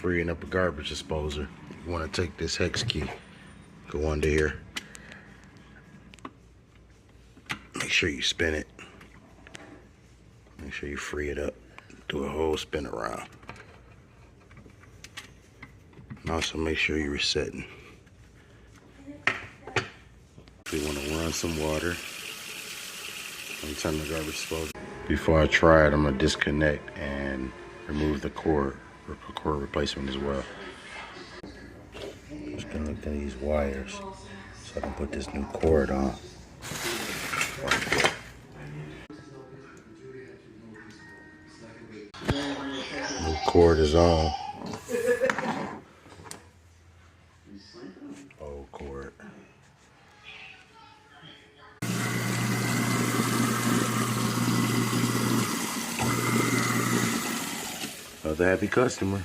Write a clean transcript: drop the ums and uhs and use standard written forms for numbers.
freeing up a garbage disposer. You want to take this hex key, go under here, make sure you spin it, make sure you free it up, do a whole spin around, and also make sure you're resetting. We want to run some water and turn the garbage disposer. Before I try it, I'm going to disconnect and remove the cord replacement as well. I'm just going to look at these wires so I can put this new cord on. New cord is on. Old cord. Another happy customer.